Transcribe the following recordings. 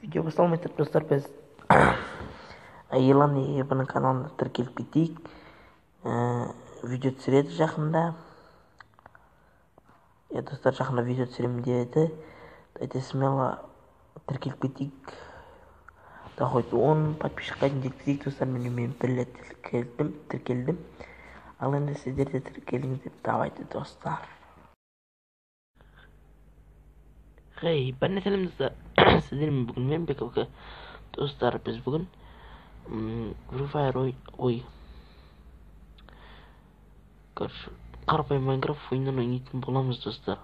Видео басталмай тұрып достар, біз Елан Ебінің каналына тіркеліп кетейік. Видео түсіреді жақында. Достар, жақында видео түсіремін деді. Дайте смело тіркеліп кетейік. Да хоть 10 подписчикқа дейін жеткізейік достар. Мен бір рет тіркелдім. Ал енді сіздер де тіркеліңіздер. Давайте достар. Хей, бәріне сәлем достар. Сіздермен бүгін мен Бековка. Достар, біз бүгін Free Fire қарапайым Майнкрафт ойынын ойнайтын боламыз достар.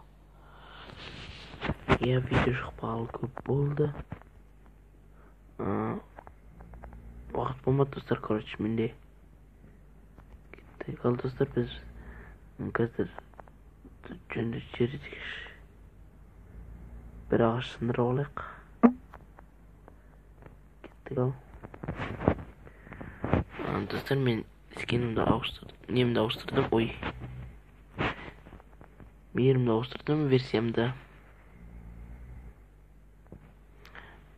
Видео шықпағалы көп болды. Уақыт болмады достар, короче, менде. Кеттік. Ал достар, біз қазір жөнді жердегі бір ағаш сындырып алайық. Кеттік. Ал достар, мен скенімді ауыстырдым. Мерімді ауыстырдым, версиямды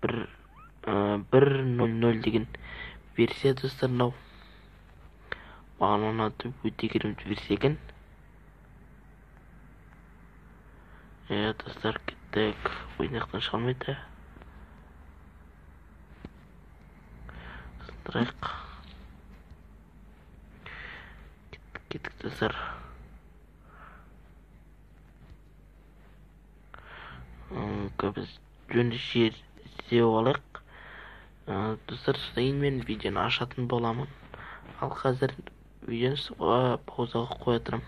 1.0.0 деген версия достар. Маған ұнады, өте керемет версия екен. Достар, кеттік. Ойнақтан шығалмайды. Сындырайық. Кеттік достар. Біз жөнді жер іздеп алайық. Достар, содан мен видеоны ашатын боламын. Ал қазір видеоны паузаға қоя тұрам.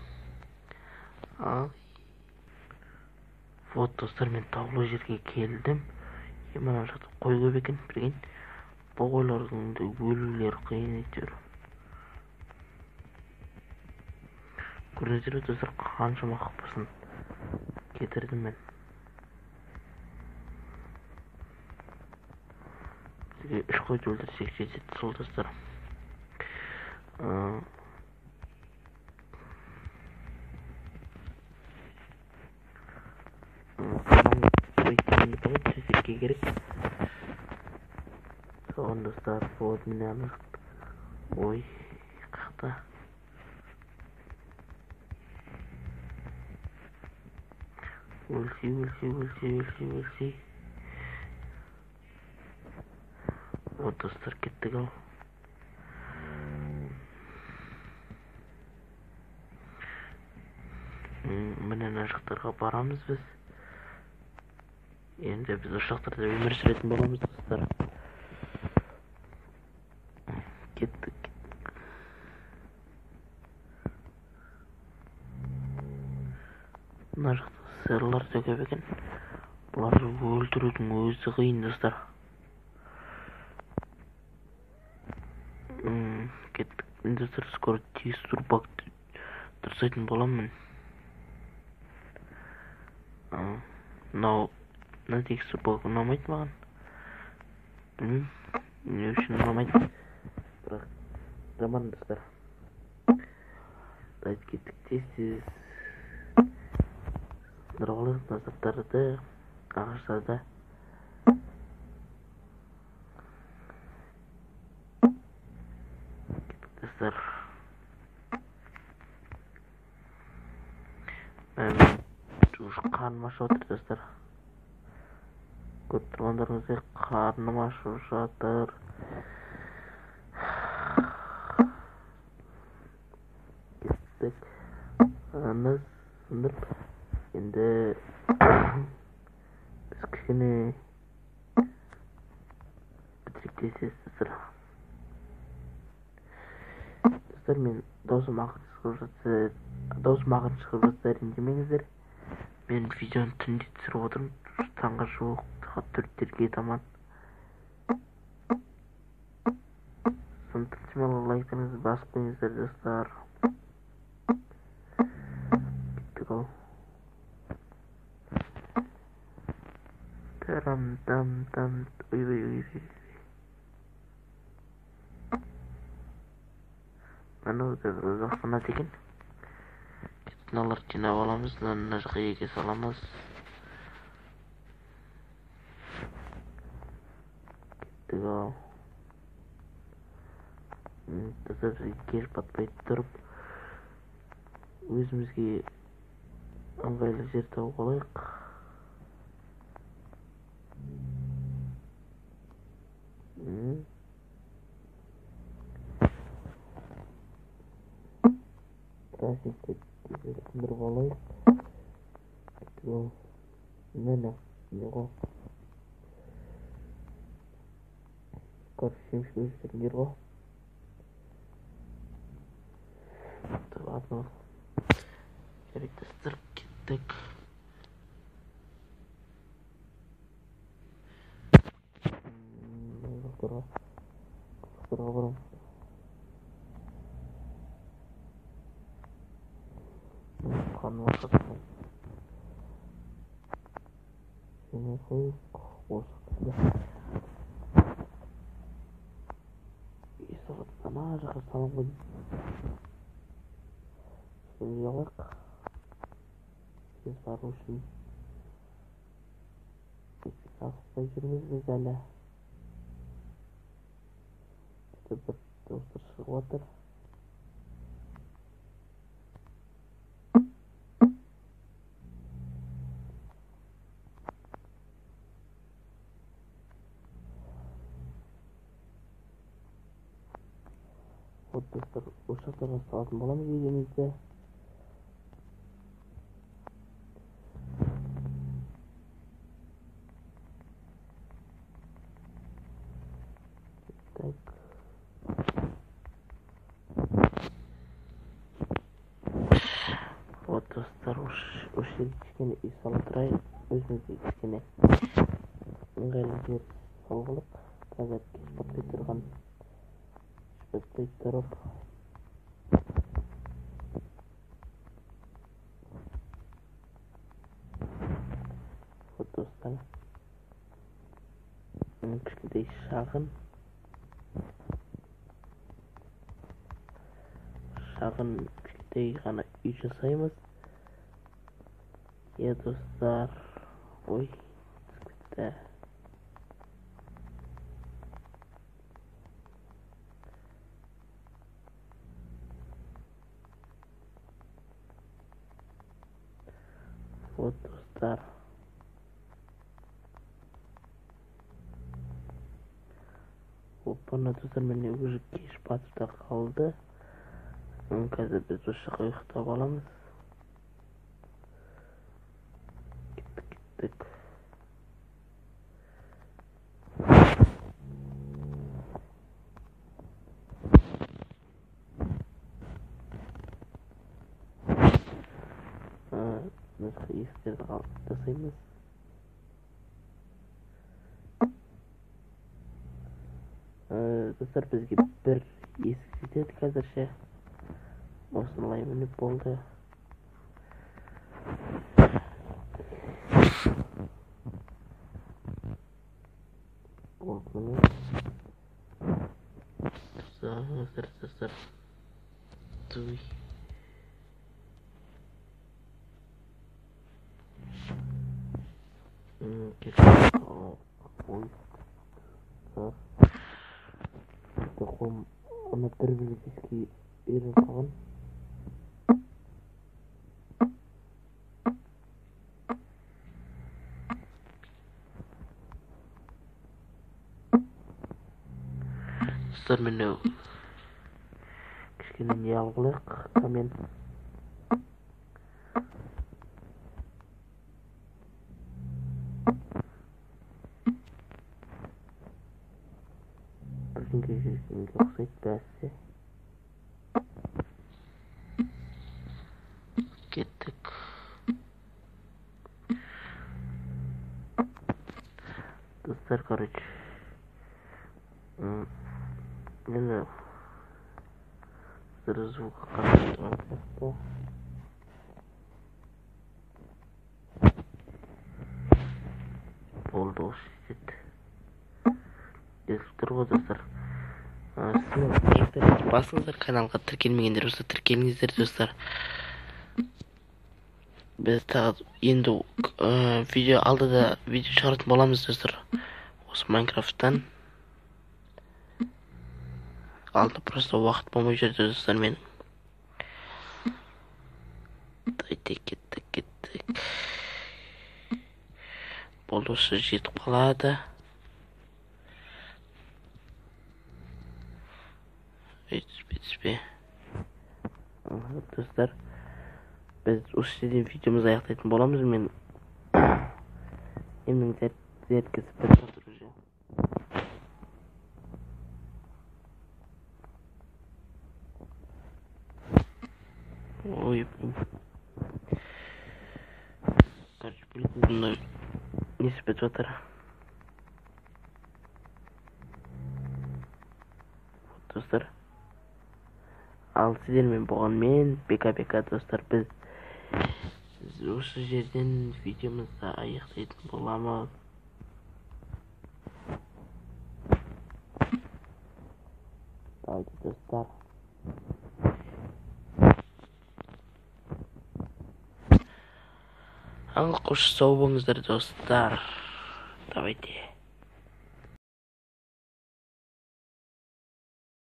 Вот достар, мен таулы жерге келдім. Мына жақта қой көп екен, білген. Бұл қойлардың өлулер қиын етер. Көрінетер достар, қаншама қақпасын кетірдім мен. Бізге 3 қойды өлтірсек жетеді сол достар. Керек. Соған достар, вот мені анық. Ой, қақта. Өлсей. Вот достар, кеттік. Ал міне жақтарға барамыз біз. Енді біз ұшақтарда өмір сүретін боламыз достар. Кеттік. Мына жақта сырлар да көп екен. Бұларды өлтірудің өзі қиын достар. Кеттік. Достар, скоро тез турбак тұрсайтын боламын. Мына текстур бак ұнамайды маған. Не үшін ұнамайды. Бірақ жаман достар. Дайт кеттік. Тез сындырғалы назаттарды, ағаштарды. Кеттік достар. Қарным ашып отыр достар. Көріп тұрғандарыңыздай қарным ашып жатыр. Кеттік. Ағаныз сындырып. Енді біз кішкене бітіректесіз достар. Достар, мен даусым ақын шығып жатса ренжімеңіздер. Мен видеоны түнде түсіріп отырмын. Таңға жуық, сағат 4-терге таман. Сондықтан лайктарыңызды басып қойыңыздар достар. Кеттік. Ал Тарам-там. Ой. Мына ұзақсына деген. Мыналар жинап аламыз, мына жаққа еге саламыз. al. Dostlar bizga kelib batmay turib o'zimizga ыңғайлы жер тауып алайық. Трафикті тындырып алайық. Мені не ғой. Короче, емші өздерін жер ғой. Ладно. Керек достар, кеттік. Құлықтарға барам. Қаным ашатқан. Және қойып осы кісі. Есағаттан жаққа салам қойдым. Şimdi yalak biz var olsun hafta yürümüz güzel işte bir dostlar çıkıyordur o dostlar uşaklarına sağlıklı olalım videomuzda. Вот достар, осы кішкене үй салып тұрайық, өзімізге кішкене ыңғайлы жер салғылық. Қазір кеш батпай тұрған, батпай тұрып вот достар, кішкентай шағын кішкентай ғана үй жасаймыз. Ya dostlar, ой, bitti. Вот dostlar. Bana dostlar beni уже kеш batırda kaldı. Қазір біз ошаққа ұйықтап аламыз. Кеттік. Нұсқа есіктерді қалып жасаймыз. Достар бізге бір есік жетеді қазірше. Осылай мініп болды. Болды міне. Достар. Туй. Кеттік. Ой. Қолым ана бір бізге үйрен қалған. Dostlar meni kішкене не алғылық коммент. Бірдеңке жүргенге ұқсайды бәсі. Кеттік. Достар, короче. Мені зараз звук қарастырған. Болды осы жетеді. Естіп тұр ғой достар. Басыңыздар, каналға тіркелмегендер болса тіркеліңіздер достар. Біз тағы енді видео алдыда видео шығаратын боламыз достар. Осы Майнкрафттан. қалды, просто уақыт болмай жүрді достар менің. Кеттік. Болды, осы жетіп қалады. Жетіспе. Достар, біз осы жерден видеомызды аяқтайтын боламыз. Мен емнің зерткісі бір жатыр уже. Ой, короче, білетін несі бітіп жатыр. Достар, ал сіздермен болғанмен бека достар, біз осы жерден видеомызды аяқтайтын боламыз. Давайте, достар. Қош сау болыңыздар достар. Давайте.